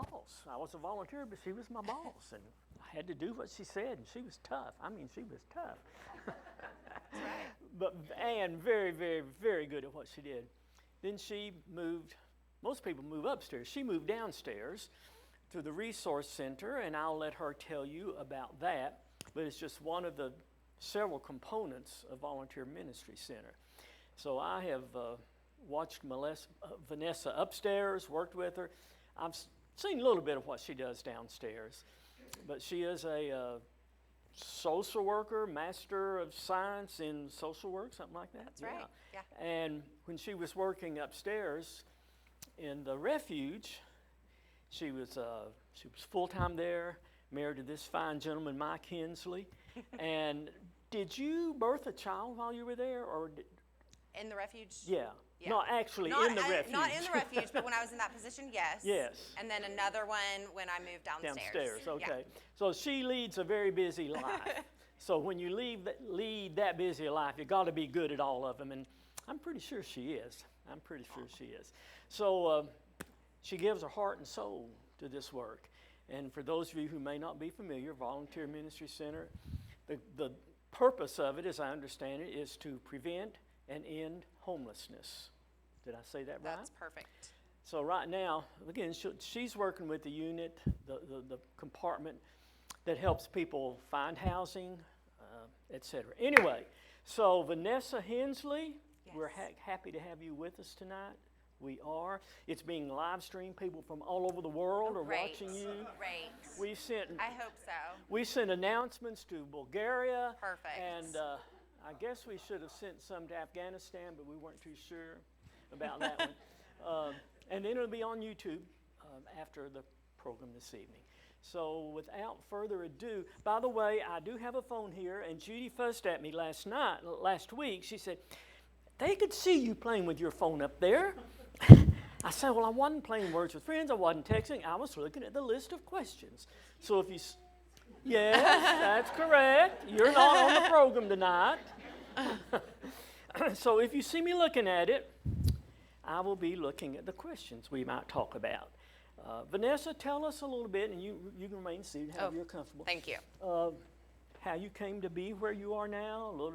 boss. I was a volunteer, but she was my boss, and I had to do what she said, and she was tough. I mean, she was tough. That's right. And very, very, very good at what she did. Then she moved. Most people move upstairs. She moved downstairs to the resource center, and I'll let her tell you about that. But it's just one of the several components of Volunteer Ministry Center. So I have watched Vanessa upstairs, worked with her. I've seen a little bit of what she does downstairs, but she is a social worker, Master of Science in Social Work, something like that. That's right. Yeah. And when she was working upstairs in the refuge, she was full-time there, married to this fine gentleman, Mike Hensley. And did you birth a child while you were there, or In the refuge? Yeah. Yeah. Not actually in the refuge. Not in the refuge, but when I was in that position, yes. Yes. And then another one when I moved downstairs. Downstairs, okay. Yeah. So she leads a very busy life. So when you lead that busy a life, you got to be good at all of them, and I'm pretty sure she is. I'm pretty sure she is. So she gives her heart and soul to this work. And for those of you who may not be familiar, Volunteer Ministry Center, the purpose of it, as I understand it, is to prevent and end homelessness. Did I say that right? That's perfect. So right now, again, she's working with the unit, the compartment that helps people find housing, etc. Anyway, so Vanessa Hensley, Yes. we're happy to have you with us tonight. We are. It's being live streamed. People from all over the world are watching you. Great. I hope so. We sent announcements to Bulgaria. Perfect. And I guess we should have sent some to Afghanistan, but we weren't too sure about that one. And then it'll be on YouTube after the program this evening. So without further ado, by the way, I do have a phone here, and Judy fussed at me last week. She said, they could see you playing with your phone up there. I said, well, I wasn't playing Words with Friends. I wasn't texting. I was looking at the list of questions. So if you... Yes, that's correct. You're not on the program tonight. So if you see me looking at it, I will be looking at the questions we might talk about. Vanessa, tell us a little bit, and you can remain seated however you're comfortable. Thank you. How you came to be where you are now,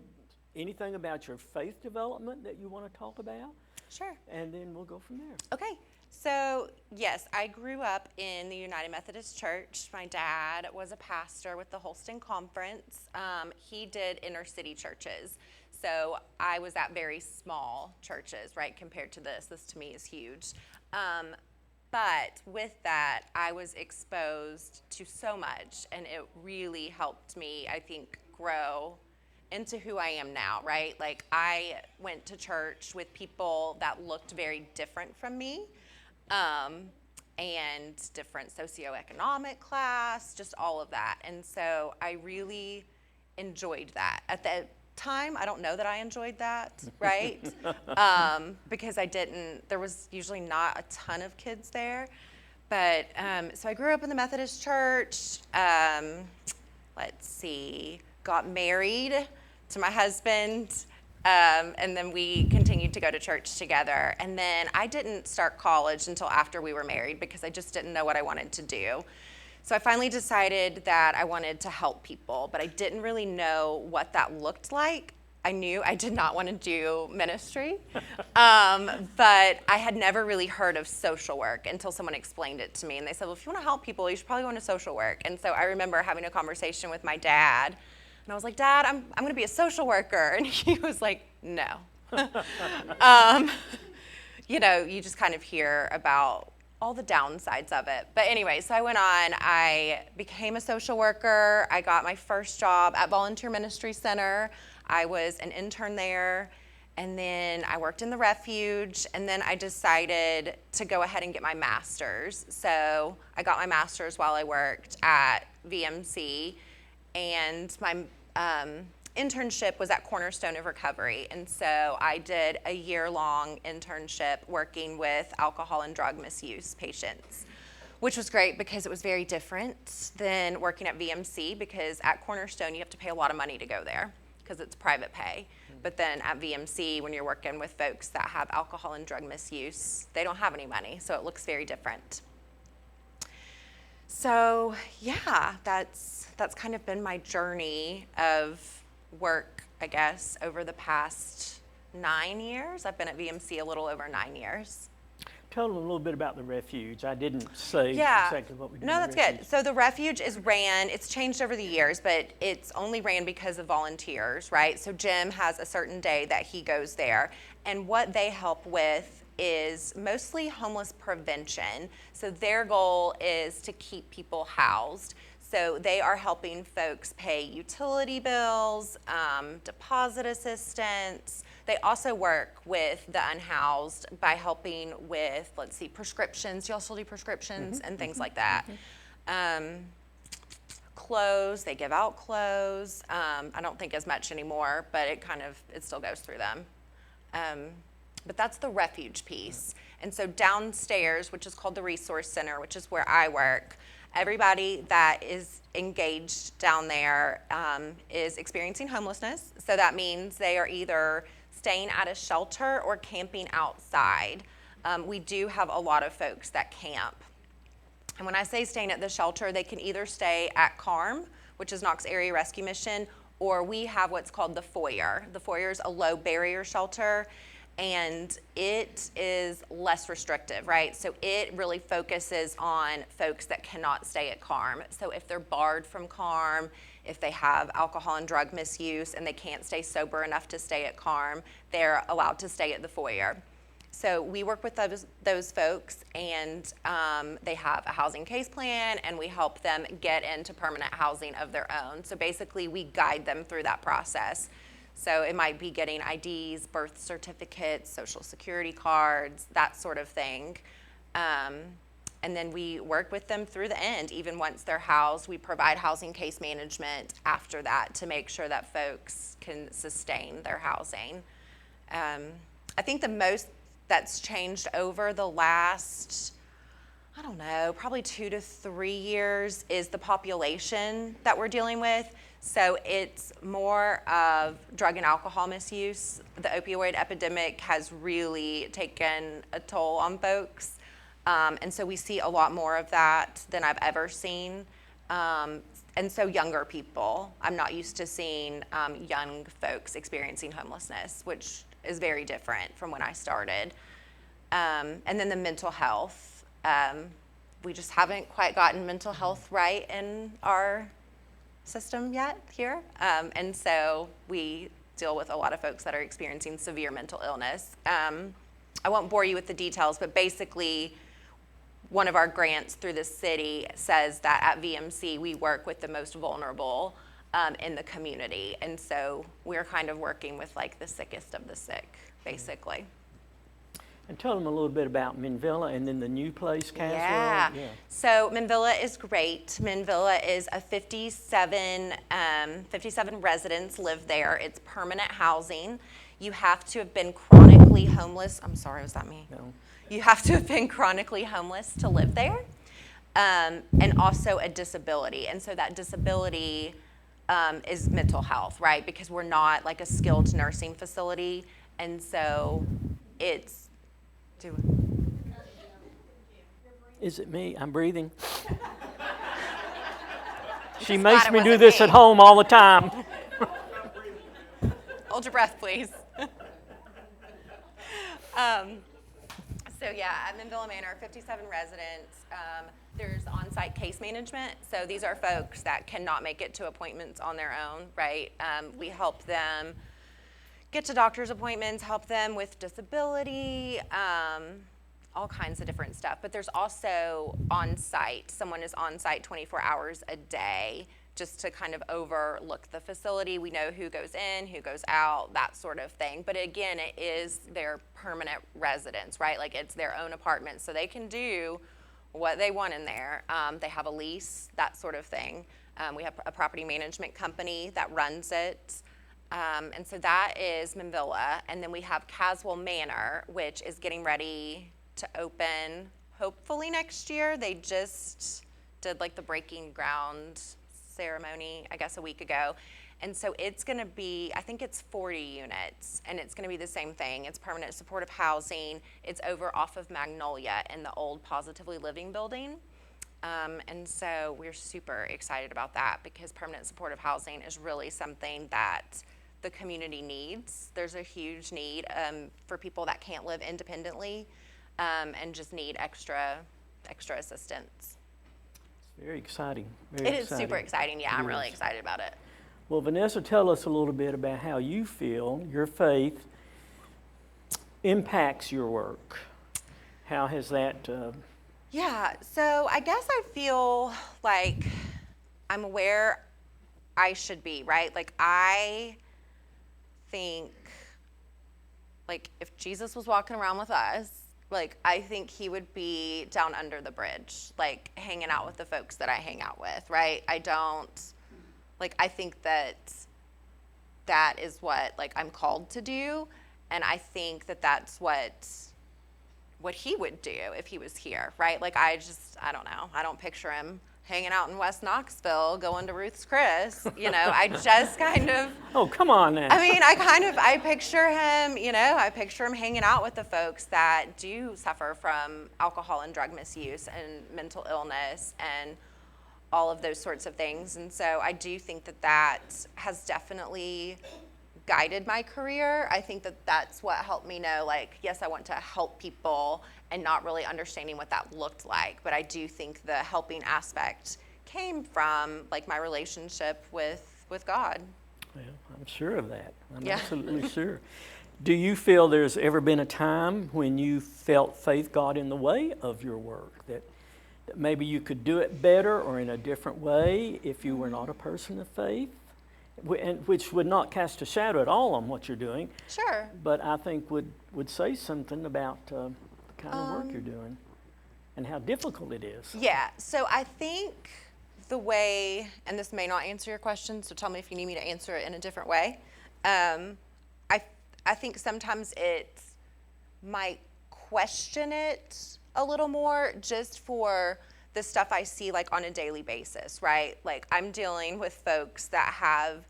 anything about your faith development that you want to talk about? Sure. And then we'll go from there. Okay. So, yes, I grew up in the United Methodist Church. My dad was a pastor with the Holston Conference. He did inner city churches. So I was at very small churches, right, compared to this. This to me is huge. But with that, I was exposed to so much, and it really helped me, I think, grow into who I am now, right? Like, I went to church with people that looked very different from me, and different socioeconomic class, just all of that. And so I really enjoyed that. At the time, I don't know that I enjoyed that, right? Because there was usually not a ton of kids there. But, so I grew up in the Methodist church, got married to my husband, and then we continued to go to church together. And then I didn't start college until after we were married because I just didn't know what I wanted to do. So I finally decided that I wanted to help people, but I didn't really know what that looked like. I knew I did not want to do ministry, but I had never really heard of social work until someone explained it to me. And they said, well, if you want to help people, you should probably go into social work. And so I remember having a conversation with my dad, and I was like, Dad, I'm going to be a social worker. And he was like, no. You just kind of hear about all the downsides of it. But anyway, so I went on, I became a social worker. I got my first job at Volunteer Ministry Center. I was an intern there, and then I worked in the refuge, and then I decided to go ahead and get my master's. So I got my master's while I worked at VMC, and my internship was at Cornerstone of Recovery. And so I did a year-long internship working with alcohol and drug misuse patients, which was great because it was very different than working at VMC, because at Cornerstone you have to pay a lot of money to go there because it's private pay. But then at VMC, when you're working with folks that have alcohol and drug misuse, they don't have any money, so it looks very different. So yeah, that's kind of been my journey of work, I guess, over the past 9 years. I've been at VMC a little over 9 years. Tell them a little bit about the refuge. I didn't say Yeah. exactly what we do. No, in the that's refuge. good. So the refuge is ran, it's changed over the years, but it's only ran because of volunteers, right? So Jim has a certain day that he goes there. And what they help with is mostly homeless prevention. So their goal is to keep people housed. So they are helping folks pay utility bills, deposit assistance. They also work with the unhoused by helping with, let's see, prescriptions. You also do prescriptions and things like that. Clothes, they give out clothes. I don't think as much anymore, but it still goes through them. But that's the refuge piece. And so downstairs, which is called the Resource Center, which is where I work, everybody that is engaged down there is experiencing homelessness. So that means they are either staying at a shelter or camping outside. We do have a lot of folks that camp. And when I say staying at the shelter, they can either stay at Carm, which is Knox Area Rescue Mission, or we have what's called the Foyer. The Foyer is a low barrier shelter, and it is less restrictive, right? So it really focuses on folks that cannot stay at Carm. So if they're barred from Carm, if they have alcohol and drug misuse and they can't stay sober enough to stay at Carm, they're allowed to stay at the Foyer. So we work with those folks, and they have a housing case plan, and we help them get into permanent housing of their own. So basically, we guide them through that process. So it might be getting IDs, birth certificates, social security cards, that sort of thing. And then we work with them through the end. Even once they're housed, we provide housing case management after that to make sure that folks can sustain their housing. I think the most that's changed over the last, I don't know, probably 2 to 3 years is the population that we're dealing with. So it's more of drug and alcohol misuse. The opioid epidemic has really taken a toll on folks. And so we see a lot more of that than I've ever seen. And so younger people, I'm not used to seeing young folks experiencing homelessness, which is very different from when I started. And then the mental health. We just haven't quite gotten mental health right in our system yet here. And so we deal with a lot of folks that are experiencing severe mental illness. I won't bore you with the details, but basically one of our grants through the city says that at VMC we work with the most vulnerable in the community. And so we're kind of working with like the sickest of the sick, basically. And tell them a little bit about Minvilla and then the new place, Caswell. Yeah. So Minvilla is great. Minvilla is a 57 residents live there. It's permanent housing. You have to have been chronically homeless. I'm sorry, was that me? No. You have to have been chronically homeless to live there. And also a disability. And so that disability is mental health, right? Because we're not like a skilled nursing facility. And so it's, Is it me? I'm breathing. She Just makes glad it me do wasn't this me. at home all the time. Hold your breath, please. So yeah, at Minvilla Manor, 57 residents. There's on-site case management. So these are folks that cannot make it to appointments on their own, right? We help them get to doctor's appointments, help them with disability, all kinds of different stuff. But there's also on-site. Someone is on-site 24 hours a day just to kind of overlook the facility. We know who goes in, who goes out, that sort of thing. But again, it is their permanent residence, right? Like it's their own apartment, so they can do what they want in there. They have a lease, that sort of thing. We have a property management company that runs it. And so that is Minvilla. And then we have Caswell Manor, which is getting ready to open hopefully next year. They just did like the breaking ground ceremony, I guess, a week ago. And so it's going to be, I think it's 40 units, and it's going to be the same thing. It's permanent supportive housing. It's over off of Magnolia in the old Positively Living building. And so we're super excited about that because permanent supportive housing is really something that the community needs. There's a huge need for people that can't live independently and just need extra assistance. It's very exciting. Very It is exciting. super exciting. Yeah, It I'm really is. excited about it. Well, Vanessa, tell us a little bit about how you feel your faith impacts your work. How has that? Yeah, so I guess I feel like I'm where I should be, right? Like I think like if Jesus was walking around with us, like I think he would be down under the bridge, like hanging out with the folks that I hang out with, right? I think that is what like I'm called to do, and I think that that's what he would do if he was here, right? Like I don't know. I don't picture him hanging out in West Knoxville going to Ruth's Chris, I just kind of Oh, come on now. I picture him, I picture him hanging out with the folks that do suffer from alcohol and drug misuse and mental illness and all of those sorts of things. And so I do think that has definitely guided my career. I think that that's what helped me know, like, yes, I want to help people and not really understanding what that looked like. But I do think the helping aspect came from like my relationship with God. Well, I'm sure of that. I'm Yeah. absolutely sure. Do you feel there's ever been a time when you felt faith got in the way of your work? That maybe you could do it better or in a different way if you were not a person of faith? And which would not cast a shadow at all on what you're doing, Sure. but I think would say something about the kind of work you're doing and how difficult it is. Yeah. So I think the way, and this may not answer your question, so tell me if you need me to answer it in a different way. I think sometimes it might question it a little more just for the stuff I see like on a daily basis, right? Like I'm dealing with folks that have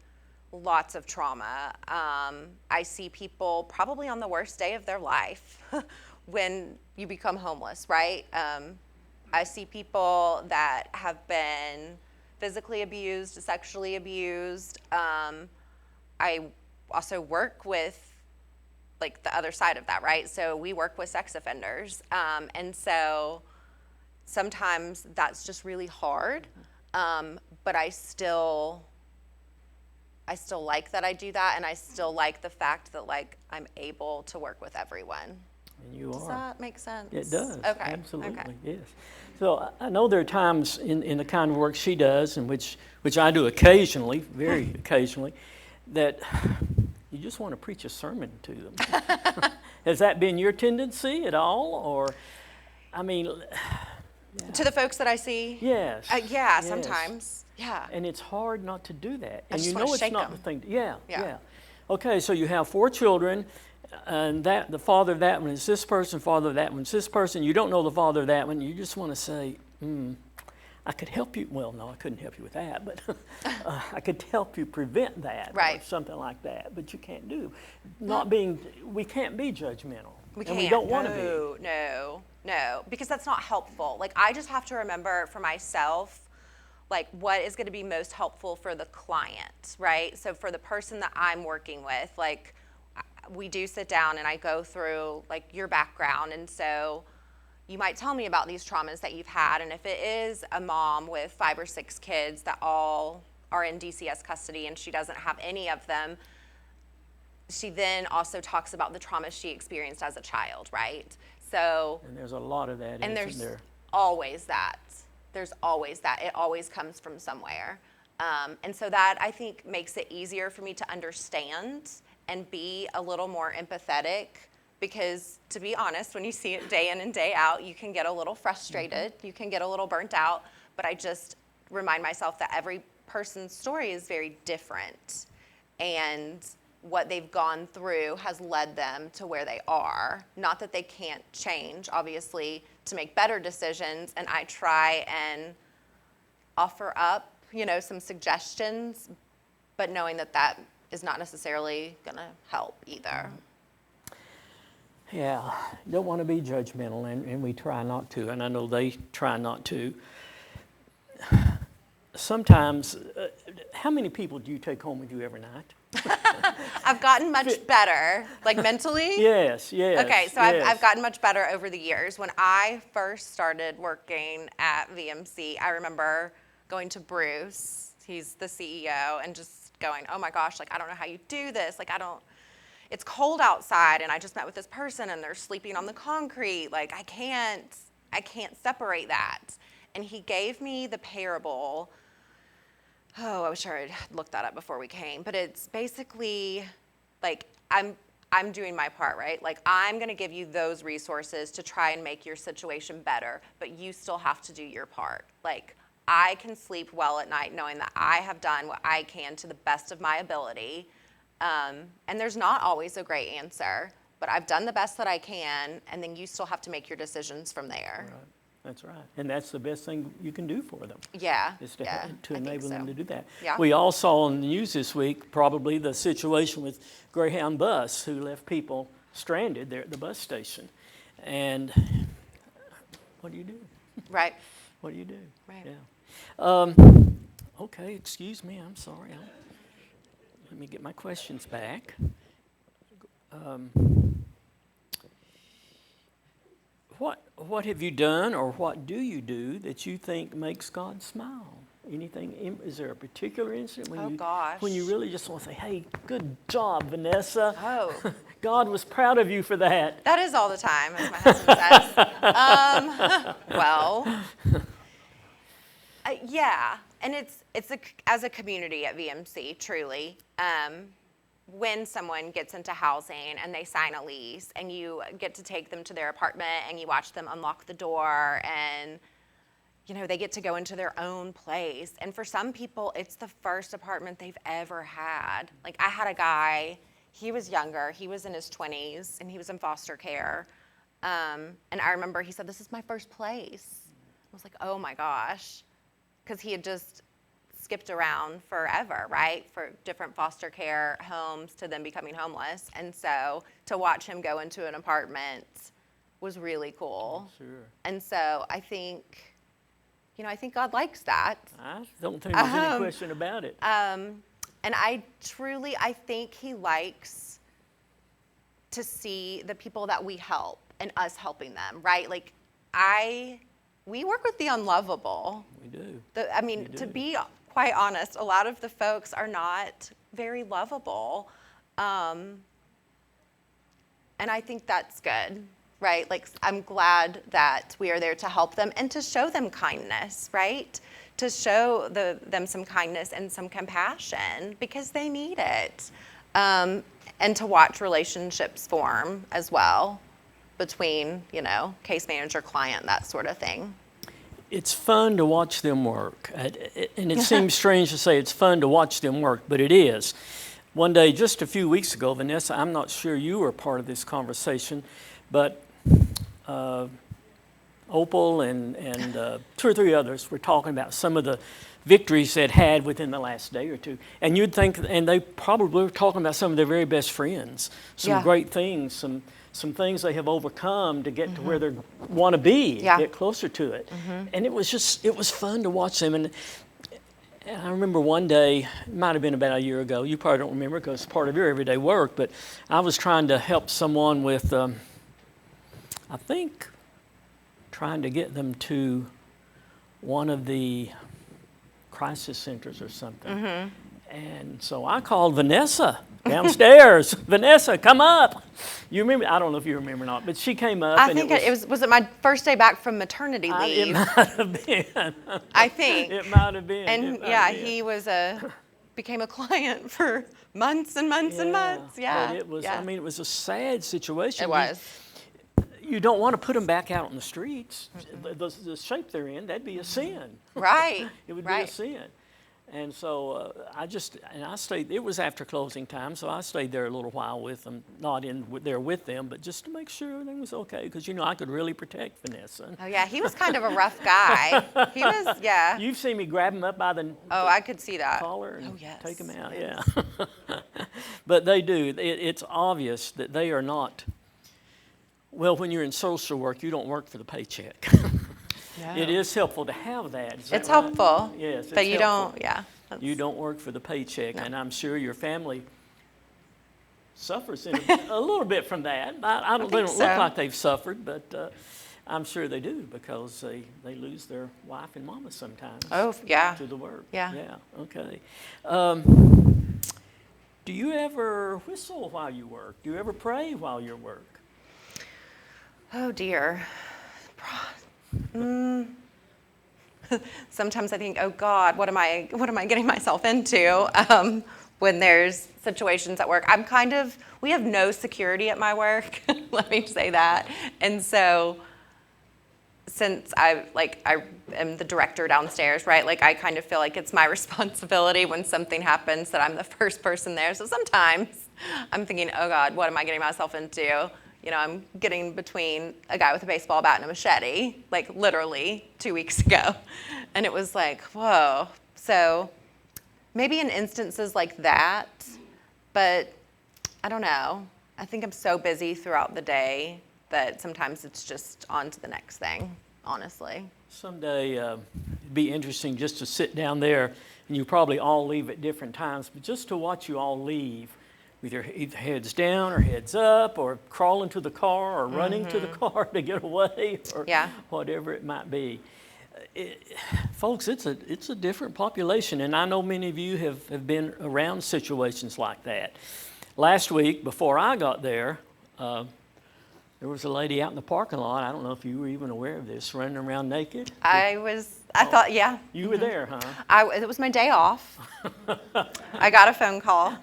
lots of trauma. I see people probably on the worst day of their life when you become homeless, right? I see people that have been physically abused, sexually abused. I also work with like the other side of that, right? So we work with sex offenders. And so sometimes that's just really hard, but I still like that I do that, and I still like the fact that like I'm able to work with everyone. And you Does are. that make sense? It does. Okay. Absolutely. Okay. Yes. So I know there are times in the kind of work she does, and which I do occasionally, very occasionally, that you just want to preach a sermon to them. Has that been your tendency at all, or, I mean? Yeah. To the folks that I see? Yes. Yeah, yes. sometimes. Yeah. And it's hard not to do that. I And just you wanna know it's shake not them. the thing. Yeah. Yeah. Okay, so you have 4 children, and the father of that one is this person, father of that one is this person. You don't know the father of that one. You just want to say, I could help you. Well, no, I couldn't help you with that, but I could help you prevent that, Right. or something like that. But you can't do. We can't be judgmental. We and can't. we don't want to be. No, because that's not helpful. Like I just have to remember for myself, like what is going to be most helpful for the client, right? So for the person that I'm working with, like we do sit down and I go through like your background, and so you might tell me about these traumas that you've had, and if it is a mom with 5 or 6 kids that all are in DCS custody and she doesn't have any of them, she then also talks about the trauma she experienced as a child, right? So, And there's a lot of that, and isn't there's there? always that. There's always that. It always comes from somewhere. And so that, I think, makes it easier for me to understand and be a little more empathetic, because to be honest, when you see it day in and day out, you can get a little frustrated, you can get a little burnt out, but I just remind myself that every person's story is very different, and what they've gone through has led them to where they are. Not that they can't change, obviously, to make better decisions, and I try and offer up, some suggestions, but knowing that that is not necessarily gonna help either. Yeah, don't want to be judgmental, and we try not to, and I know they try not to. sometimes, how many people do you take home with you every night? I've gotten much better, like mentally. Yes. Okay, so yes. I've gotten much better over the years. When I first started working at VMC, I remember going to Bruce, he's the CEO, and just going, oh my gosh, like, I don't know how you do this. Like, it's cold outside, and I just met with this person, and they're sleeping on the concrete. Like, I can't separate that. And he gave me the parable. Oh, I wish I had looked that up before we came. But it's basically like I'm doing my part, right? Like, I'm going to give you those resources to try and make your situation better, but you still have to do your part. Like, I can sleep well at night knowing that I have done what I can to the best of my ability. And there's not always a great answer, but I've done the best that I can, and then you still have to make your decisions from there. Right. That's right. And that's the best thing you can do for them. Yeah. Is to enable them to do that. Yeah. We all saw on the news this week probably the situation with Greyhound Bus, who left people stranded there at the bus station. And what do you do? Right. What do you do? Right. Yeah. Okay, excuse me, I'm sorry. Let me get my questions back. What have you done, or what do you do that you think makes God smile? Anything? Is there a particular incident when you really just want to say, "Hey, good job, Vanessa. Oh. God was proud of you for that." That is all the time, as my husband says. Well, yeah, and it's as a community at VMC, truly. When someone gets into housing and they sign a lease, and you get to take them to their apartment and you watch them unlock the door, and they get to go into their own place. And for some people, it's the first apartment they've ever had. Like, I had a guy, he was younger, he was in his 20s, and he was in foster care. And I remember he said, "This is my first place." I was like, oh my gosh, because he had just skipped around forever, right? For different foster care homes to then becoming homeless. And so to watch him go into an apartment was really cool. Sure. And so I think God likes that. I don't think there's any question about it. And I think he likes to see the people that we help and us helping them, right? Like, we work with the unlovable. We do. To be quite honest, a lot of the folks are not very lovable. And I think that's good, right? Like, I'm glad that we are there to help them and to show them kindness, right? To show them some kindness and some compassion, because they need it. And to watch relationships form as well between, case manager, client, that sort of thing. It's fun to watch them work. And it seems strange to say it's fun to watch them work, but it is. One day, just a few weeks ago, Vanessa, I'm not sure you were part of this conversation, but Opal and 2 or 3 others were talking about some of the victories they'd had within the last day or two. And you'd think, and they probably were talking about some of their very best friends, some great things, some things they have overcome to get to where they want to be, get closer to it. And it was fun to watch them. And I remember one day, it might have been about a year ago, you probably don't remember because it's part of your everyday work, but I was trying to help someone with, I think, trying to get them to one of the crisis centers or something. And so I called Vanessa downstairs. Vanessa, come up. You remember? I don't know if you remember or not, but she came up. I think was it my first day back from maternity leave? It might have been. I think. It might have been. And he became a client for months and months and months. Yeah. But it was, it was a sad situation. It was. You don't want to put them back out on the streets. The shape they're in, that'd be a sin. Right. It would be a sin. And so I stayed, it was after closing time, so I stayed there a little while with them, not there with them, but just to make sure everything was okay, because, I could really protect Vanessa. Oh, yeah, he was kind of a rough guy. He was, yeah. You've seen me grab him up by the I could see that. collar and take him out, yeah. But they do. It's obvious that they are not, well, when you're in social work, you don't work for the paycheck. No. It is helpful to have that. Is that It's right? helpful. Yes, But it's you helpful. don't, yeah. You don't work for the paycheck, No. and I'm sure your family suffers a little bit from that. They think don't so. look like they've suffered, but I'm sure they do because they lose their wife and mama sometimes. Oh, yeah. To the work. Yeah. Yeah. Okay. Do you ever whistle while you work? Do you ever pray while you work? Oh, dear. Sometimes I think, oh God, what am I getting myself into? When there's situations at work, we have no security at my work. Let me say that. And so, since I am the director downstairs, right? Like I kind of feel like it's my responsibility when something happens that I'm the first person there. So sometimes I'm thinking, oh God, what am I getting myself into? You know, I'm getting between a guy with a baseball bat and a machete, like literally 2 weeks ago. And it was like, whoa. So maybe in instances like that, but I don't know. I think I'm so busy throughout the day that sometimes it's just on to the next thing, honestly. Someday it'd be interesting just to sit down there, and you probably all leave at different times, but just to watch you all leave with your either heads down or heads up or crawling to the car or running to the car to get away or whatever it might be. Folks, it's a different population, and I know many of you have been around situations like that. Last week, before I got there was a lady out in the parking lot. I don't know if you were even aware of this, running around naked. I thought, yeah. You were there, huh? It was my day off. I got a phone call.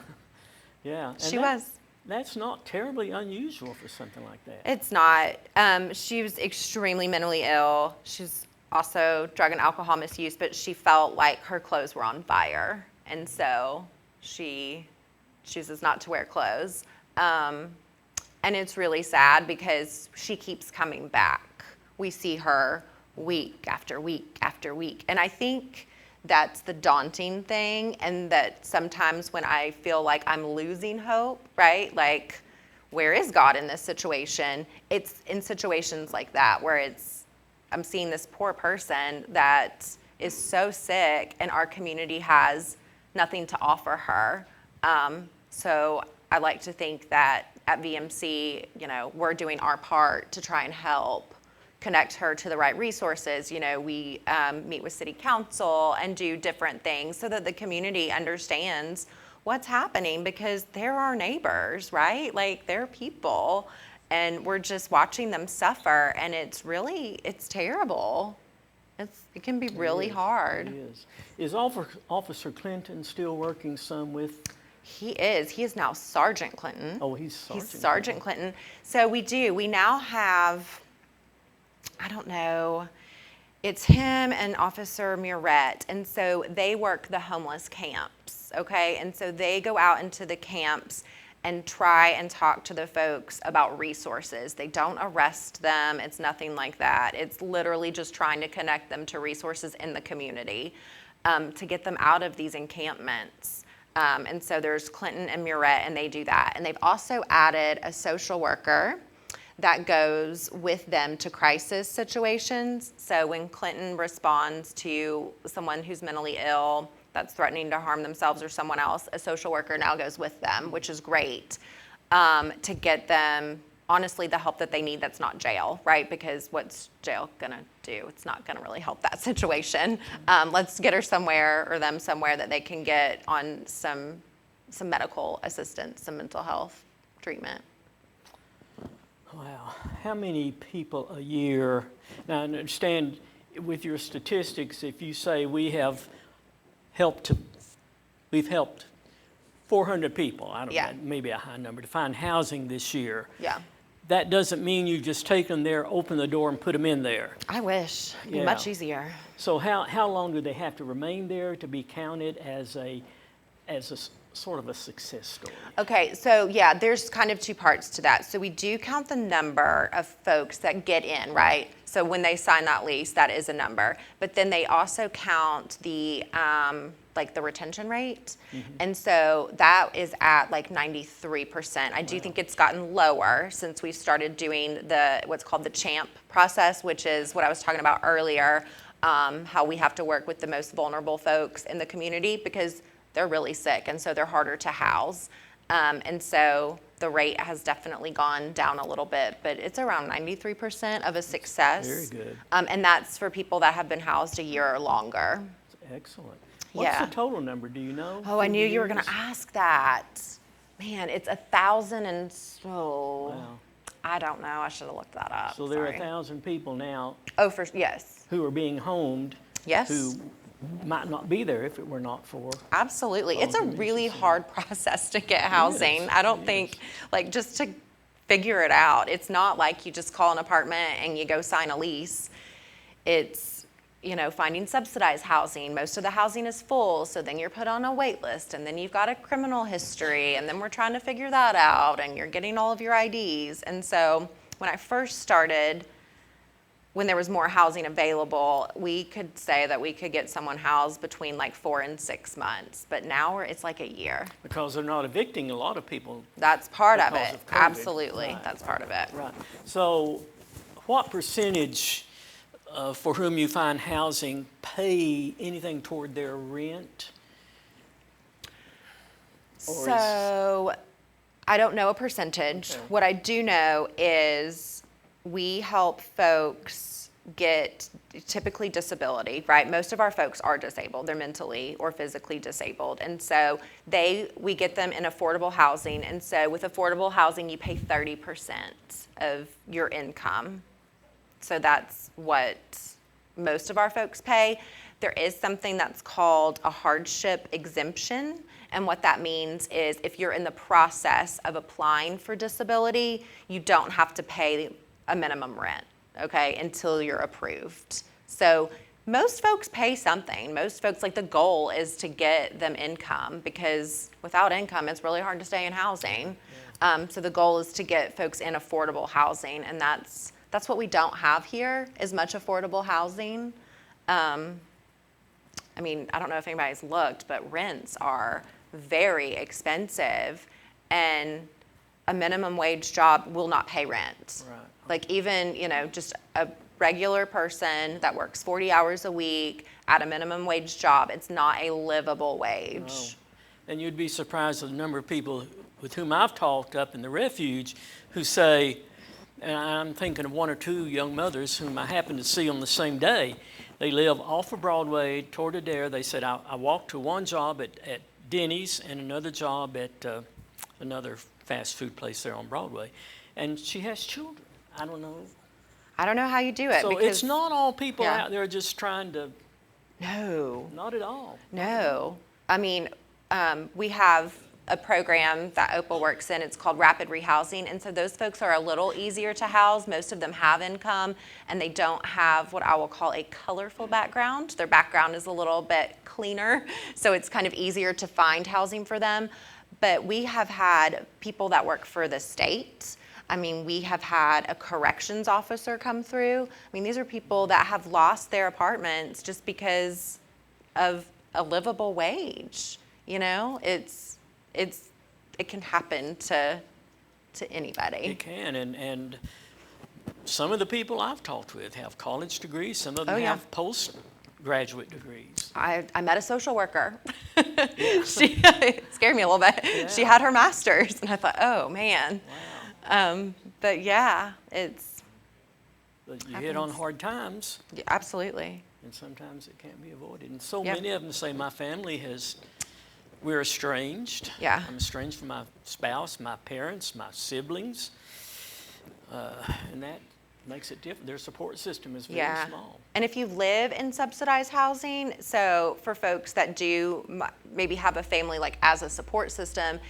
Yeah. And She was. That's not terribly unusual for something like that. It's not. She was extremely mentally ill. She's also drug and alcohol misuse, but she felt like her clothes were on fire. And so she chooses not to wear clothes. And it's really sad because she keeps coming back. We see her week after week after week. And I think that's the daunting thing, and that sometimes when I feel like I'm losing hope, right? Like, where is God in this situation? It's in situations like that where I'm seeing this poor person that is so sick and our community has nothing to offer her. So I like to think that at VMC, we're doing our part to try and help connect her to the right resources. We meet with city council and do different things so that the community understands what's happening, because they're our neighbors, right? Like, they're people, and we're just watching them suffer, and it's terrible. It can be really hard. It is. Is Officer Clinton still working some with? He is. He is now Sergeant Clinton. Oh, he's Sergeant. He's Sergeant Clinton. So we now have, I don't know, it's him and Officer Murette, and so they work the homeless camps, okay? And so they go out into the camps and try and talk to the folks about resources. They don't arrest them. It's nothing like that. It's literally just trying to connect them to resources in the community to get them out of these encampments. And so there's Clinton and Murette, and they do that. And they've also added a social worker that goes with them to crisis situations. So when Clinton responds to someone who's mentally ill that's threatening to harm themselves or someone else, a social worker now goes with them, which is great, to get them, honestly, the help that they need that's not jail, right? Because what's jail gonna do? It's not gonna really help that situation. Let's get her somewhere, or them somewhere, that they can get on some medical assistance, some mental health treatment. Wow. How many people a year? Now, I understand with your statistics, if you say we've helped 400 people, I don't know, maybe a high number, to find housing this year. Yeah. That doesn't mean you just take them there, open the door, and put them in there. I wish. It'd be much easier. So how long do they have to remain there to be counted as a sort of a success story? Okay, so there's kind of two parts to that. So we do count the number of folks that get in, right? So when they sign that lease, that is a number. But then they also count the like the retention rate. And so that is at like 93%. I do think it's gotten lower since we started doing what's called the CHAMP process, which is what I was talking about earlier, how we have to work with the most vulnerable folks in the community because they're really sick, and so they're harder to house. And so the rate has definitely gone down a little bit, but it's around 93% of a success. Very good. And that's for people that have been housed a year or longer. Excellent. What's Yeah. the total number? Do you know? Oh, I through knew the you were going years? to ask that. Man, it's 1,000 and so. Wow. I don't know. I should have looked that up. So there are Sorry. 1,000 people now Oh, yes. who are being homed Yes. who might not be there if it were not for. Absolutely. It's a Volunteer really Ministry hard process to get housing. is, I don't it think, like, just to figure it out, it's not like you just call an apartment and you go sign a lease. It's, finding subsidized housing. Most of the housing is full, so then you're put on a wait list, and then you've got a criminal history, and then we're trying to figure that out, and you're getting all of your IDs. And so when I first started, when there was more housing available, we could say that we could get someone housed between like 4 and 6 months. But now it's like a year. Because they're not evicting a lot of people. That's part of Because it. of COVID. Absolutely. Right, That's part of it. Right. So what percentage for whom you find housing pay anything toward their rent? Or So I don't know a percentage. Okay. What I do know is we help folks get typically disability, right? Most of our folks are disabled. They're mentally or physically disabled. And so we get them in affordable housing. And so with affordable housing, you pay 30% of your income. So that's what most of our folks pay. There is something that's called a hardship exemption. And what that means is if you're in the process of applying for disability, you don't have to pay a minimum rent, okay, until you're approved. So most folks pay something. Most folks, like, the goal is to get them income because without income, it's really hard to stay in housing. So the goal is to get folks in affordable housing, and that's what we don't have here, is much affordable housing. I don't know if anybody's looked, but rents are very expensive, and a minimum wage job will not pay rent. Right. Like, even, just a regular person that works 40 hours a week at a minimum wage job, it's not a livable wage. No. And you'd be surprised at the number of people with whom I've talked up in the refuge who say, and I'm thinking of one or two young mothers whom I happened to see on the same day. They live off of Broadway toward Adair. They said, I walked to one job at Denny's and another job at another fast food place there on Broadway. And she has children. I don't know how you do it. So because, it's not all people yeah. out there just trying to, No. not at all. No. We have a program that Opal works in. It's called Rapid Rehousing. And so those folks are a little easier to house. Most of them have income, and they don't have what I will call a colorful background. Their background is a little bit cleaner, so it's kind of easier to find housing for them. But we have had people that work for the state. We have had a corrections officer come through. These are people that have lost their apartments just because of a livable wage. It can happen to anybody. It can, and some of the people I've talked with have college degrees. Some of them Oh, yeah. have postgraduate degrees. I met a social worker. She it scared me a little bit. Yeah. She had her master's, and I thought, oh man. Wow. But yeah, it's But you hit on hard times, absolutely. and sometimes it can't be avoided. And so Yep. many of them say, we're estranged. Yeah. I'm estranged from my spouse, my parents, my siblings, and that makes it different. Their support system is very small. And if you live in subsidized housing, so for folks that do maybe have a family like as a support system,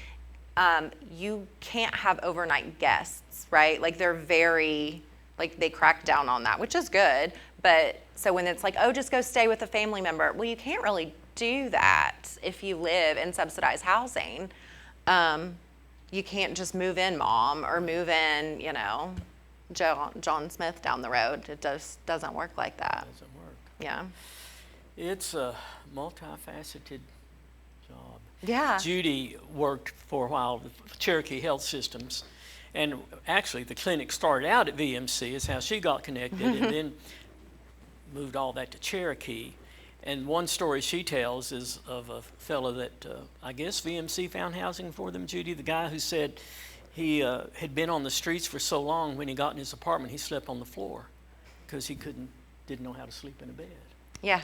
you can't have overnight guests, right? Like, they're very, like, they crack down on that, which is good. But so when it's like, oh, just go stay with a family member, well, you can't really do that if you live in subsidized housing. You can't just move in, mom, or move in, John Smith down the road. It doesn't work like that. Doesn't work. Yeah. It's a multifaceted job. Yeah. Judy worked for a while with Cherokee Health Systems, and actually the clinic started out at VMC is how she got connected, and then moved all that to Cherokee. And one story she tells is of a fellow that I guess VMC found housing for them, Judy, the guy who said he had been on the streets for so long, when he got in his apartment, he slept on the floor because he didn't know how to sleep in a bed. Yeah.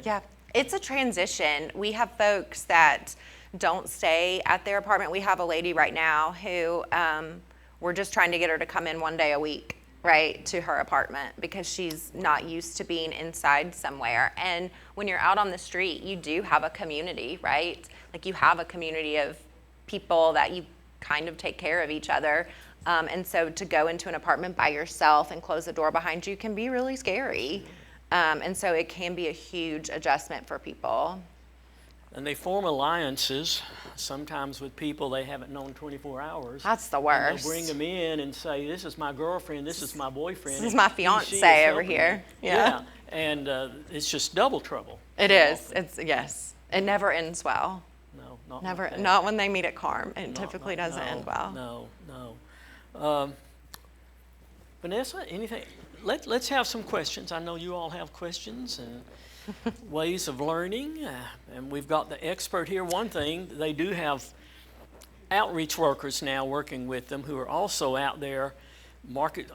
Yeah. It's a transition. We have folks that don't stay at their apartment. We have a lady right now who we're just trying to get her to come in one day a week, right, to her apartment because she's not used to being inside somewhere. And when you're out on the street, you do have a community, right? Like you have a community of people that you kind of take care of each other. And so to go into an apartment by yourself and close the door behind you can be really scary. And so it can be a huge adjustment for people. And they form alliances, sometimes with people they haven't known 24 hours. That's the worst. And they'll bring them in and say, this is my girlfriend, this is my boyfriend. This is my fiance over here. Yeah. And it's just double trouble. It is. Yes. It never ends well. No, not never. like that. Not when they meet at Carm. It typically doesn't end well. No. Vanessa, anything? Let's have some questions. I know you all have questions and ways of learning, and we've got the expert here. One thing, they do have outreach workers now working with them who are also out there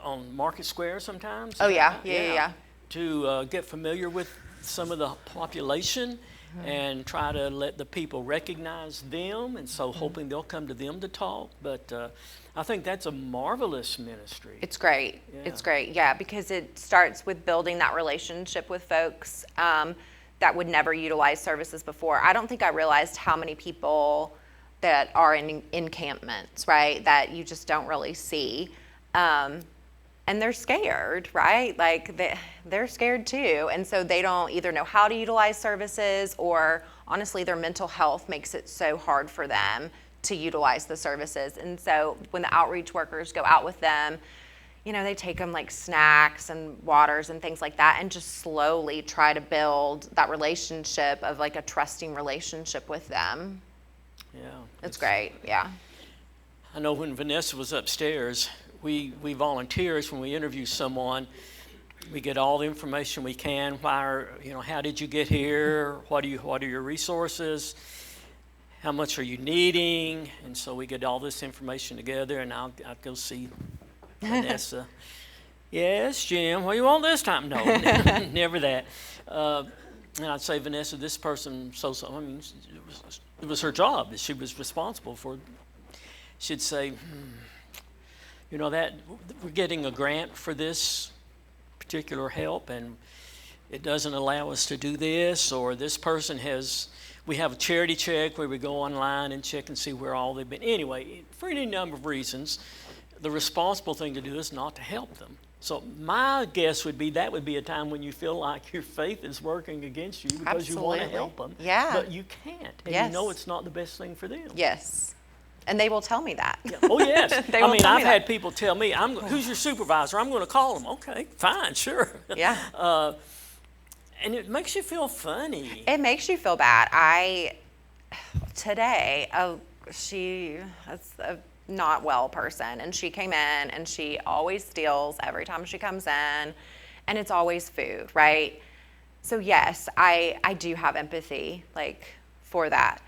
on Market Square sometimes. Oh, yeah. To get familiar with some of the population and try to let the people recognize them, and so hoping they'll come to them to talk. But I think that's a marvelous ministry. It's great. Yeah. It's great, yeah, because it starts with building that relationship with folks that would never utilize services before. I don't think I realized how many people that are in encampments, right, that you just don't really see. And they're scared, right? Like they're scared too. And so they don't either know how to utilize services, or honestly, their mental health makes it so hard for them to utilize the services. And so when the outreach workers go out with them, they take them like snacks and waters and things like that, and just slowly try to build that relationship of like a trusting relationship with them. Yeah. It's great, yeah. I know when Vanessa was upstairs, we volunteers, when we interview someone, we get all the information we can. How did you get here? What are your resources? How much are you needing? And so we get all this information together, and I'll go see Vanessa. Yes, Jim, what do you want this time? No, never that. And I'd say, Vanessa, this person, it was her job that she was responsible for. She'd say, that we're getting a grant for this particular help, and it doesn't allow us to do this, or this person we have a charity check where we go online and check and see where all they've been. Anyway, for any number of reasons, the responsible thing to do is not to help them. So my guess would be that would be a time when you feel like your faith is working against you because Absolutely. you want to help them, yeah. but you can't, and yes. you know it's not the best thing for them. Yes. And they will tell me that. Yeah. Oh, yes. I've had people tell me, who's your supervisor? I'm going to call them. Okay, fine, sure. Yeah. And it makes you feel funny. It makes you feel bad. Today, she's a not well person, and she came in, and she always steals every time she comes in, and it's always food, right? So yes, I do have empathy, for that.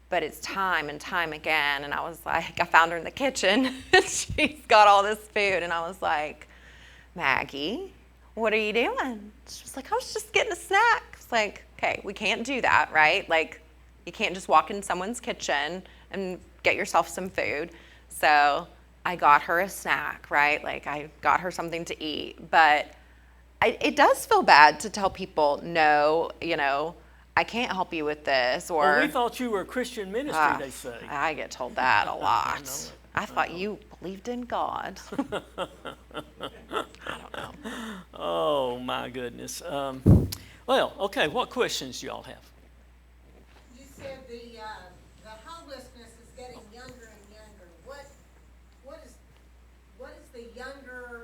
But it's time and time again, and I was like, I found her in the kitchen, and she's got all this food, and I was like, Maggie, what are you doing? She was like, I was just getting a snack. It's like, okay, we can't do that, right? You can't just walk in someone's kitchen and get yourself some food. So I got her a snack, right? I got her something to eat, but it does feel bad to tell people, no, I can't help you with this, or... Well, we thought you were a Christian ministry, they say. I get told that a lot. I thought know. you believed in God. I don't know. Oh, my goodness. Well, okay, what questions do y'all have? You said the homelessness is getting younger and younger. What is the younger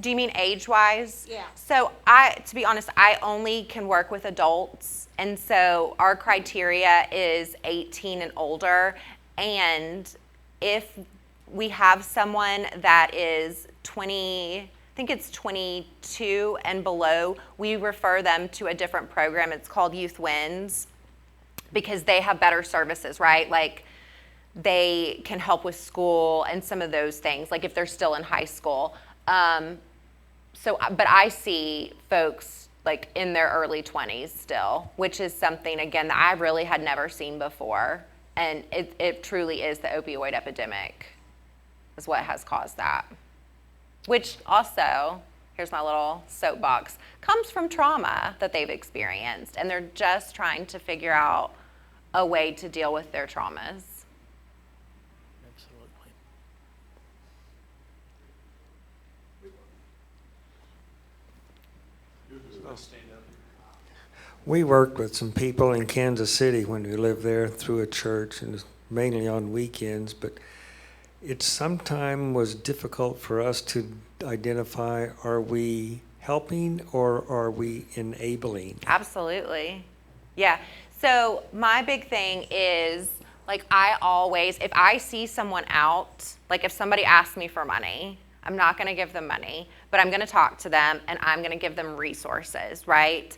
Do you mean age-wise? Yeah. So to be honest, I only can work with adults, and so our criteria is 18 and older. And if we have someone that is 20, I think it's 22 and below, we refer them to a different program. It's called Youth Wins, because they have better services, right? Like, they can help with school and some of those things, like if they're still in high school. But I see folks like in their early 20s still, which is something, again, that I really had never seen before. And it truly is the opioid epidemic is what has caused that. Which also, here's my little soapbox, comes from trauma that they've experienced. And they're just trying to figure out a way to deal with their traumas. Absolutely. We worked with some people in Kansas City when we lived there through a church, and mainly on weekends, but it sometimes was difficult for us to identify, are we helping or are we enabling? Absolutely. Yeah. So my big thing is, like, I always, if I see someone out, like if somebody asks me for money, I'm not going to give them money, but I'm going to talk to them and I'm going to give them resources, right?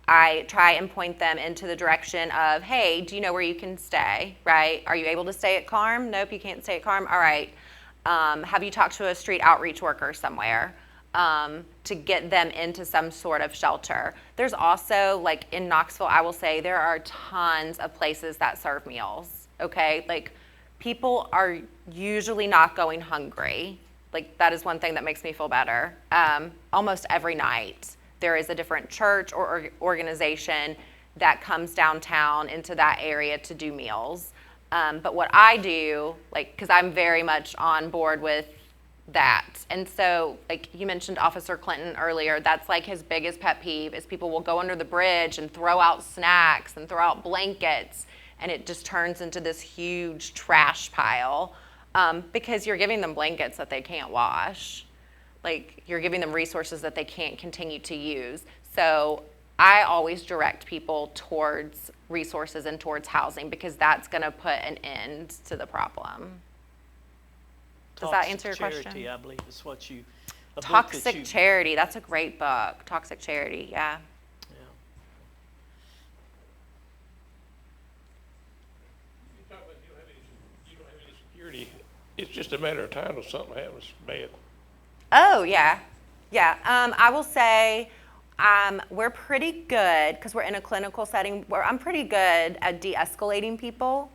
I try and point them into the direction of, hey, do you know where you can stay, right? Are you able to stay at Carm? Nope, you can't stay at Carm. All right. Have you talked to a street outreach worker somewhere to get them into some sort of shelter? There's also, like in Knoxville, I will say there are tons of places that serve meals, okay? Like, people are usually not going hungry. Like, that is one thing that makes me feel better. Almost every night, there is a different church or organization that comes downtown into that area to do meals. But what I do, like, because I'm very much on board with that. And so, like you mentioned Officer Clinton earlier, that's like his biggest pet peeve is people will go under the bridge and throw out snacks and throw out blankets, and it just turns into this huge trash pile because you're giving them blankets that they can't wash. Like, you're giving them resources that they can't continue to use. So I always direct people towards resources and towards housing because that's going to put an end to the problem. Does that answer your question? Charity, I believe, is what you... Toxic Charity. That's a great book. Toxic Charity, yeah. You talk about you don't have any security. It's just a matter of time till something happens bad. Oh, yeah. Yeah. I will say we're pretty good, because we're in a clinical setting, I'm pretty good at de-escalating people.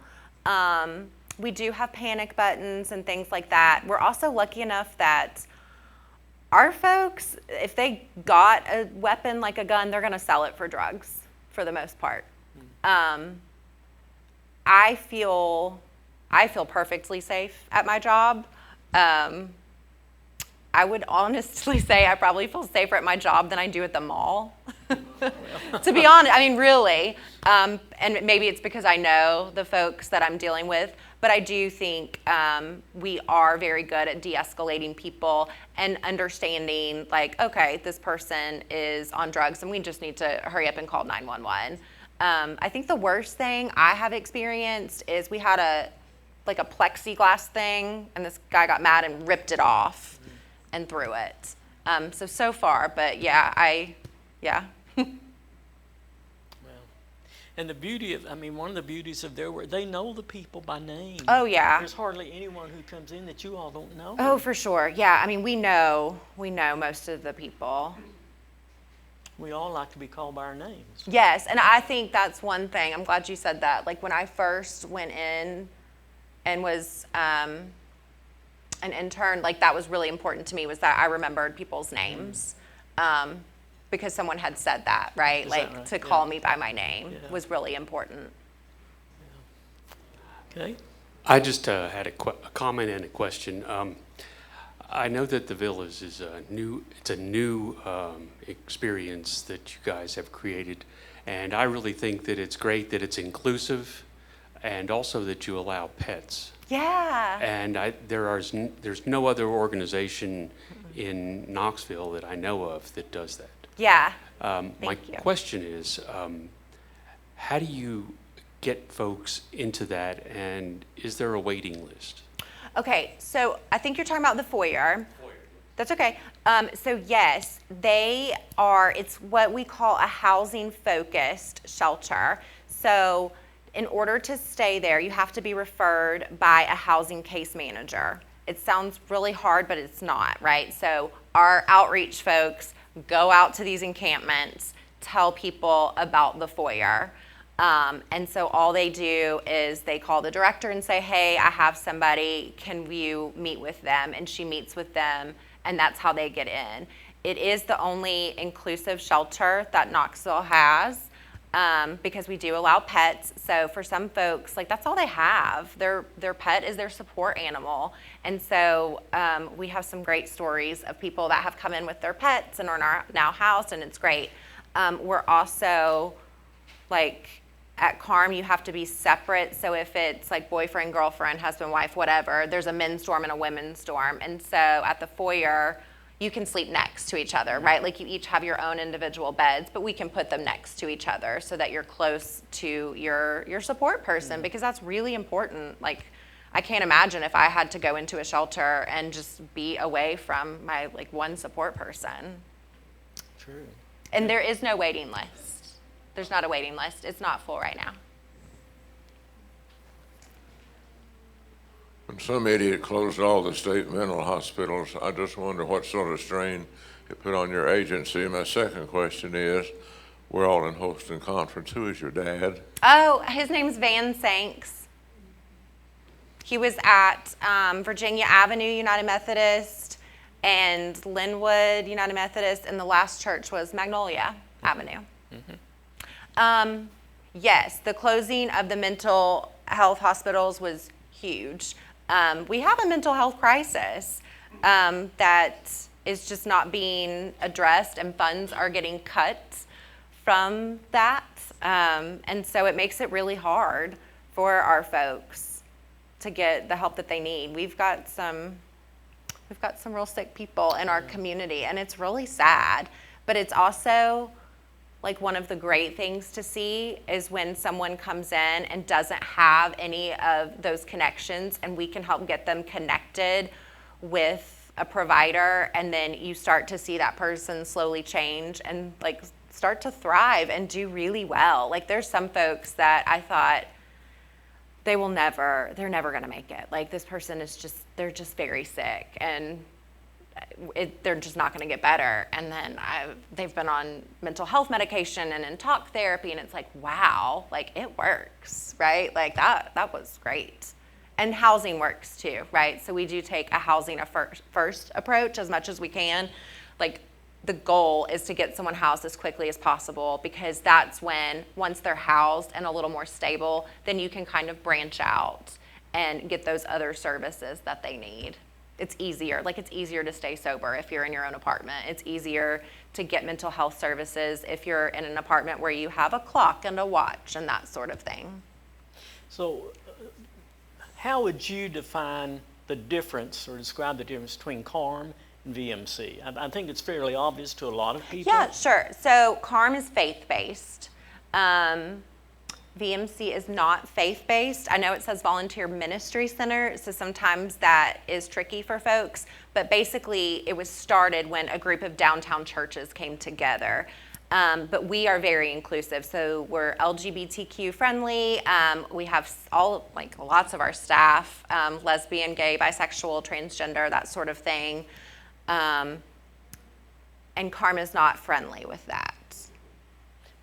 We do have panic buttons and things like that. We're also lucky enough that our folks, if they got a weapon like a gun, they're going to sell it for drugs for the most part. I feel perfectly safe at my job. I would honestly say I probably feel safer at my job than I do at the mall. To be honest, I mean, really. And maybe it's because I know the folks that I'm dealing with, but I do think we are very good at de-escalating people and understanding, like, okay, this person is on drugs and we just need to hurry up and call 911. I think the worst thing I have experienced is we had a plexiglass thing, and this guy got mad and ripped it off and threw it. So far, but yeah. Well, and the beauty of, one of the beauties of their work, they know the people by name. Oh, yeah. There's hardly anyone who comes in that you all don't know. Oh, for sure. Yeah, we know most of the people. We all like to be called by our names. Yes, and I think that's one thing. I'm glad you said that. Like, when I first went in and was an intern, like, that was really important to me, was that I remembered people's names. Because someone had said that, right? Like, to call me by my name was really important. Yeah. Okay. I just had a comment and a question. I know that the Villas is a new experience that you guys have created, and I really think that it's great that it's inclusive and also that you allow pets. Yeah. And there's no other organization in Knoxville that I know of that does that. Yeah. My you. question is, how do you get folks into that, and is there a waiting list? Okay, so I think you're talking about the foyer. That's okay. So yes, it's what we call a housing-focused shelter. So in order to stay there, you have to be referred by a housing case manager. It sounds really hard, but it's not, right? So our outreach folks go out to these encampments, tell people about the foyer. And so all they do is they call the director and say, hey, I have somebody, can you meet with them? And she meets with them, and that's how they get in. It is the only inclusive shelter that Knoxville has, because we do allow pets. So for some folks, like, that's all they have. Their pet is their support animal. And so we have some great stories of people that have come in with their pets and are now housed, and it's great. We're also, like, at Carm, you have to be separate. So if it's like boyfriend, girlfriend, husband, wife, whatever, there's a men's dorm and a women's dorm. And so at the foyer, you can sleep next to each other, right? Like, you each have your own individual beds, but we can put them next to each other so that you're close to your support person, because that's really important. Like, I can't imagine if I had to go into a shelter and just be away from my, like, one support person. True. And there is no waiting list. There's not a waiting list. It's not full right now. When some idiot closed all the state mental hospitals, I just wonder what sort of strain it put on your agency. My second question is, we're all in hosting conference. Who is your dad? Oh, his name's Van Sanks. He was at Virginia Avenue United Methodist and Linwood United Methodist, and the last church was Magnolia Avenue. Yes, the closing of the mental health hospitals was huge. We have a mental health crisis that is just not being addressed, and funds are getting cut from that. And so it makes it really hard for our folks to get the help that they need. We've got some real sick people in our community, and it's really sad. But it's also, like, one of the great things to see is when someone comes in and doesn't have any of those connections, and we can help get them connected with a provider, and then you start to see that person slowly change and, like, start to thrive and do really well. Like, there's some folks that I thought they're never gonna make it. Like, this person they're just very sick, and they're just not going to get better. And then they've been on mental health medication and in talk therapy, and it's like, wow, like, it works, right? Like, that was great. And housing works too, right? So we do take a housing first approach as much as we can. Like, the goal is to get someone housed as quickly as possible, because that's when, once they're housed and a little more stable, then you can kind of branch out and get those other services that they need. It's easier. Like, it's easier to stay sober if you're in your own apartment. It's easier to get mental health services if you're in an apartment where you have a clock and a watch and that sort of thing. So how would you define the difference, or describe the difference between Carm and VMC? I think it's fairly obvious to a lot of people. Yeah, sure. So Carm is faith-based. VMC is not faith-based. I know it says Volunteer Ministry Center, so sometimes that is tricky for folks, but basically it was started when a group of downtown churches came together. But we are very inclusive, so we're LGBTQ friendly. We have lots of our staff, lesbian, gay, bisexual, transgender, that sort of thing. And Carm is not friendly with that.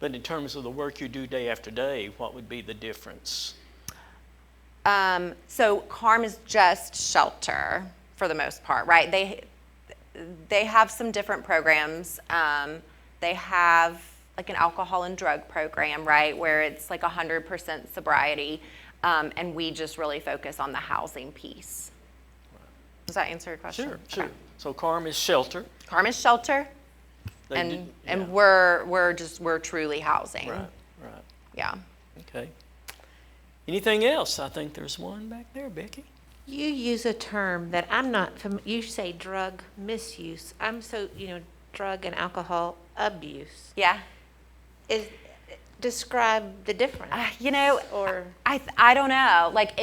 But in terms of the work you do day after day, what would be the difference? So Carm is just shelter for the most part, right? They have some different programs. They have like an alcohol and drug program, right, where it's like 100% sobriety, and we just really focus on the housing piece. Does that answer your question? Sure. Okay. So Carm is shelter. Carm is shelter, and we're truly housing. Right. Yeah. Okay. Anything else? I think there's one back there, Becky. You use a term that I'm not you say drug misuse. I'm so, drug and alcohol abuse. Yeah. Describe the difference. Or I don't know. Like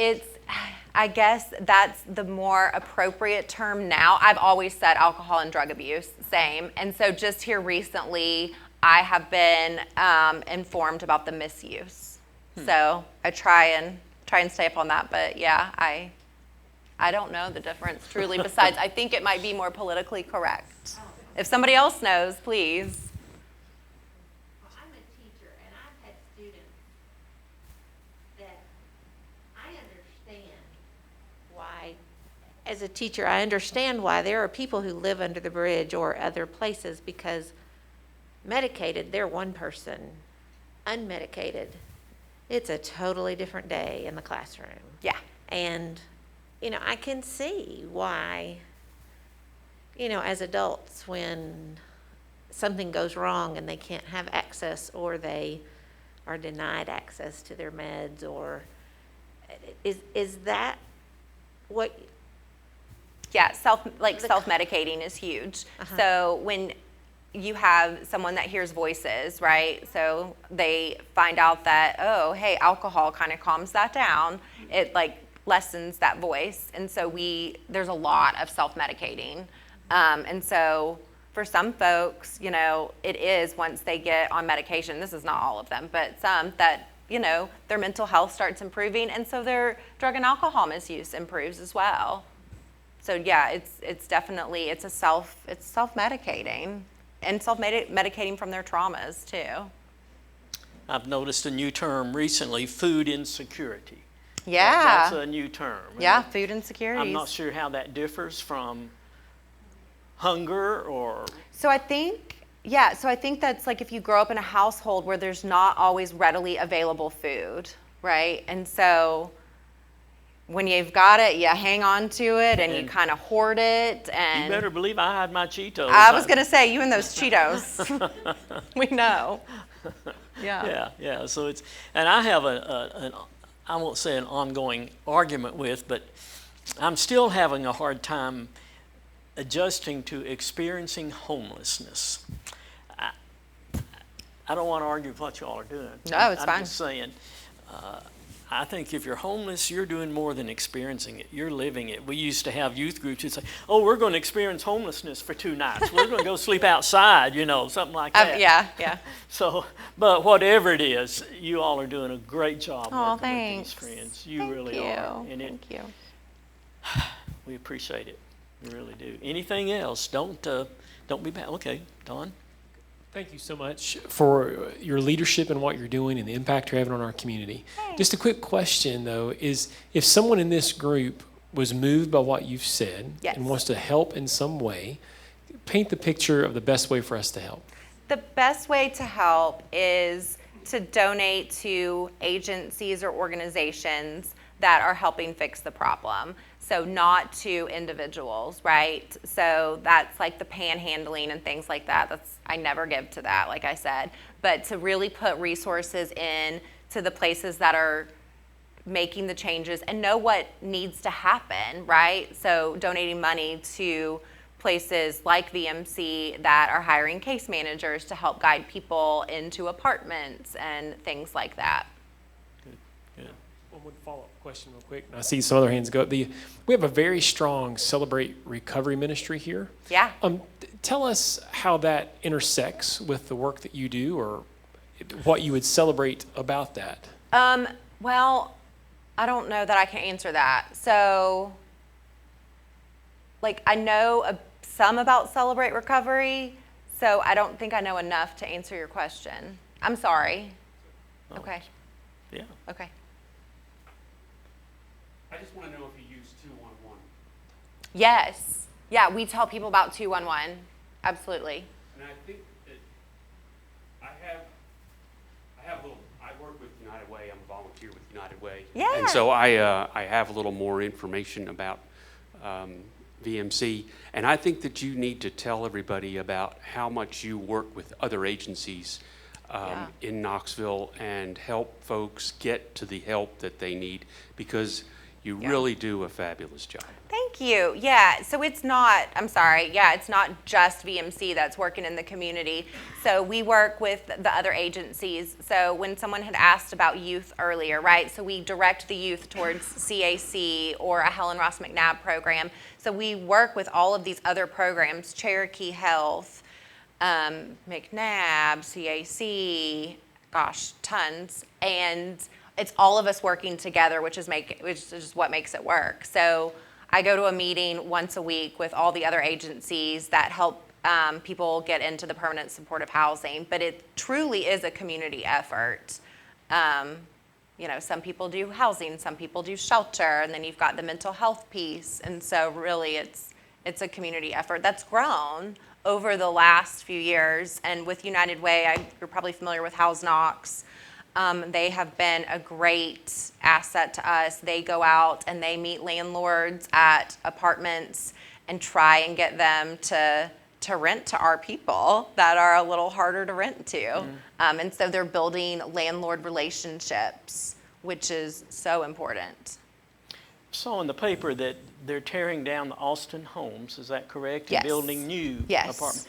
I guess that's the more appropriate term now. I've always said alcohol and drug abuse, same. And so just here recently, I have been informed about the misuse. So I try and stay up on that. But yeah, I don't know the difference truly. Besides, I think it might be more politically correct. If somebody else knows, please. I'm a teacher, and I've had students that I understand why, as a teacher, I understand why there are people who live under the bridge or other places because medicated, they're one person. Unmedicated, it's a totally different day in the classroom. Yeah. And, I can see why, as adults, when something goes wrong and they can't have access or they are denied access to their meds, or is that what? Yeah, self-medicating is huge. So when you have someone that hears voices, right? So they find out that, oh, hey, alcohol kind of calms that down. It lessens that voice. And so there's a lot of self-medicating. And so for some folks, it is once they get on medication, this is not all of them, but some that, their mental health starts improving. And so their drug and alcohol misuse improves as well. So yeah, it's definitely, it's self-medicating and self-medicating from their traumas too. I've noticed a new term recently, food insecurity. Yeah. That's a new term. Yeah, food insecurities. I'm not sure how that differs from hunger or... So I think that's like if you grow up in a household where there's not always readily available food, right? And so when you've got it, you hang on to it and you kind of hoard it. And you better believe I had my Cheetos. I was going to say, you and those Cheetos. We know. Yeah. Yeah. So it's, and I have I won't say an ongoing argument with, but I'm still having a hard time adjusting to experiencing homelessness. I don't want to argue with what you all are doing. No, it's fine. I'm just saying, I think if you're homeless, you're doing more than experiencing it. You're living it. We used to have youth groups who'd say, oh, we're going to experience homelessness for 2 nights. We're going to go sleep outside, something like that. Yeah. So, but whatever it is, you all are doing a great job working thanks. with these friends. You Thank really you. are. And Thank you. we appreciate it. We really do. Anything else? Don't be bad. Okay, Don. Thank you so much for your leadership and what you're doing and the impact you're having on our community. Just a quick question, though, is if someone in this group was moved by what you've said and wants to help in some way, paint the picture of the best way for us to help. The best way to help is to donate to agencies or organizations that are helping fix the problem. So not to individuals, right? So that's like the panhandling and things like that. I never give to that, like I said. But to really put resources in to the places that are making the changes and know what needs to happen, right? So donating money to places like VMC that are hiring case managers to help guide people into apartments and things like that. One follow-up question real quick. I see some other hands go. We have a very strong Celebrate Recovery ministry here. Yeah. Tell us how that intersects with the work that you do, or what you would celebrate about that. Well, I don't know that I can answer that. So, I know some about Celebrate Recovery, so I don't think I know enough to answer your question. I'm sorry. Oh. Okay. Yeah. Okay. I just want to know if you use 211. Yes. Yeah, we tell people about 211. Absolutely. And I think that I work with United Way. I'm a volunteer with United Way. Yeah. And so I have a little more information about VMC. And I think that you need to tell everybody about how much you work with other agencies in Knoxville and help folks get to the help that they need, because you really do a fabulous job. Thank you. Yeah, so it's not, I'm sorry, yeah, it's not just VMC that's working in the community. So we work with the other agencies. So when someone had asked about youth earlier, right? So we direct the youth towards CAC or a Helen Ross McNabb program. So we work with all of these other programs, Cherokee Health, McNabb, CAC, gosh, tons. And it's all of us working together, which is what makes it work. So I go to a meeting once a week with all the other agencies that help people get into the permanent supportive housing, but it truly is a community effort. You know, some people do housing, some people do shelter, and then you've got the mental health piece. And so really it's a community effort that's grown over the last few years. And with United Way, you're probably familiar with House Knox. They have been a great asset to us. They go out and they meet landlords at apartments and try and get them to rent to our people that are a little harder to rent to. And so they're building landlord relationships, which is so important. Saw in the paper that they're tearing down the Austin homes, is that correct? Yes. And building new apartments.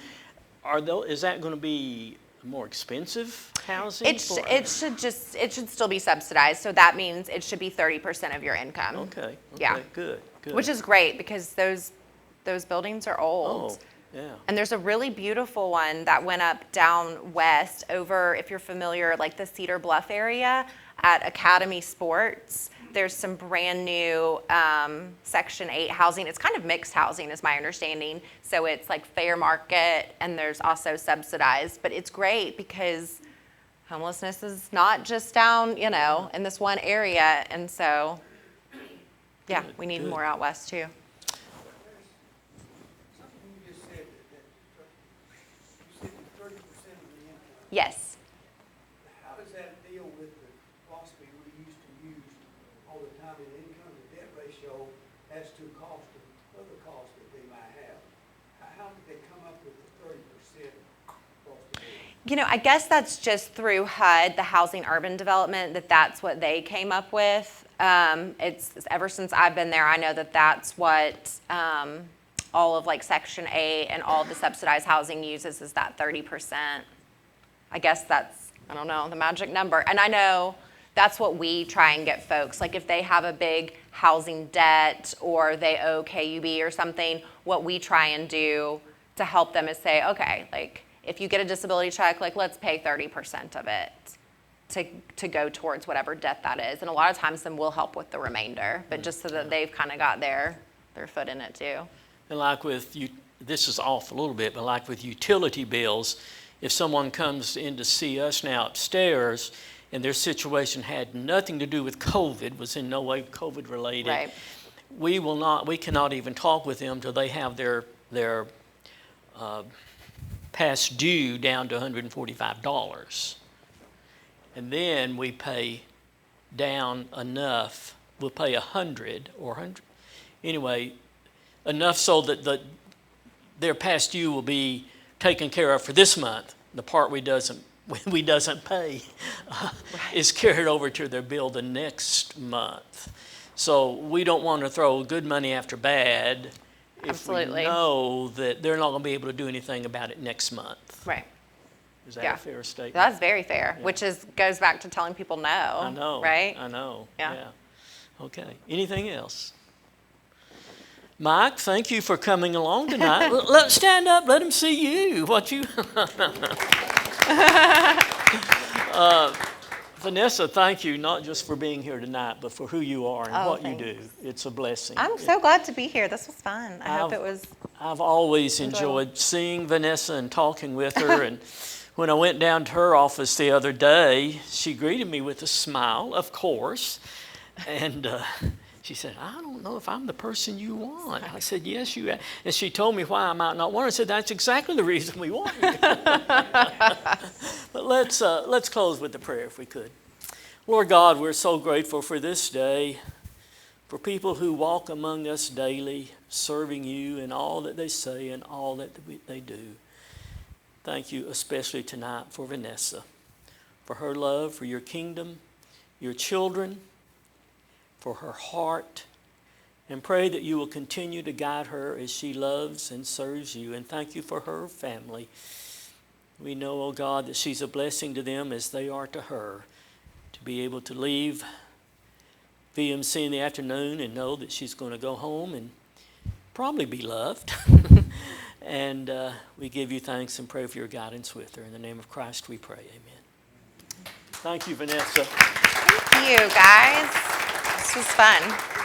Is that going to be more expensive housing? It should still be subsidized. So that means it should be 30% of your income. Okay. Yeah. Good. Which is great because those buildings are old. Oh, yeah. And there's a really beautiful one that went up down west over, if you're familiar, like the Cedar Bluff area at Academy Sports. There's some brand new Section 8 housing. It's kind of mixed housing is my understanding. So it's like fair market and there's also subsidized. But it's great because homelessness is not just down, you know, in this one area. And so, yeah, we need more out west too. Yes. How does that deal with the philosophy we used to use all the time in income to debt ratio as to cost of other costs that they might have? How did they come up with the 30% across the board? You know, I guess that's just through HUD, the Housing Urban Development, that's what they came up with. It's ever since I've been there, I know that's what all of like Section 8 and all the subsidized housing uses is that 30%. I guess that's, I don't know, the magic number. And I know that's what we try and get folks. Like if they have a big housing debt or they owe KUB or something, what we try and do to help them is say, okay, like if you get a disability check, like let's pay 30% of it to go towards whatever debt that is. And a lot of times then we'll help with the remainder, but just so that they've kind of got their foot in it too. And like with you, this is off a little bit, but like with utility bills, if someone comes in to see us now upstairs and their situation had nothing to do with COVID, was in no way COVID related, Right. we cannot even talk with them till they have their past due down to $145. And then we pay down enough, we'll pay 100 or 100, anyway, enough so that their past due will be taken care of for this month. The part we doesn't pay is carried over to their bill the next month. So we don't want to throw good money after bad if Absolutely. we know that they're not going to be able to do anything about it next month. Right. Is that Yeah. a fair statement? That's very fair, Yeah. which goes back to telling people no. I know. Right? I know. Yeah. Okay. Anything else? Mike, thank you for coming along tonight. Let's stand up. Let them see you. What you. Vanessa, thank you not just for being here tonight, but for who you are and what you do. It's a blessing. I'm so glad to be here. This was fun. I hope it was. I've always enjoyed seeing Vanessa and talking with her. And when I went down to her office the other day, she greeted me with a smile, of course. And she said, I don't know if I'm the person you want. I said, yes, you are. And she told me why I might not want her. I said, that's exactly the reason we want you. But let's close with a prayer if we could. Lord God, we're so grateful for this day, for people who walk among us daily, serving you in all that they say and all that they do. Thank you especially tonight for Vanessa. for her love, for your kingdom, your children, for her heart, and pray that you will continue to guide her as she loves and serves you. And thank you for her family. We know, oh God, that she's a blessing to them as they are to her, to be able to leave VMC in the afternoon and know that she's going to go home and probably be loved. And we give you thanks and pray for your guidance with her. In the name of Christ we pray, amen. Thank you, Vanessa. Thank you, guys. This was fun.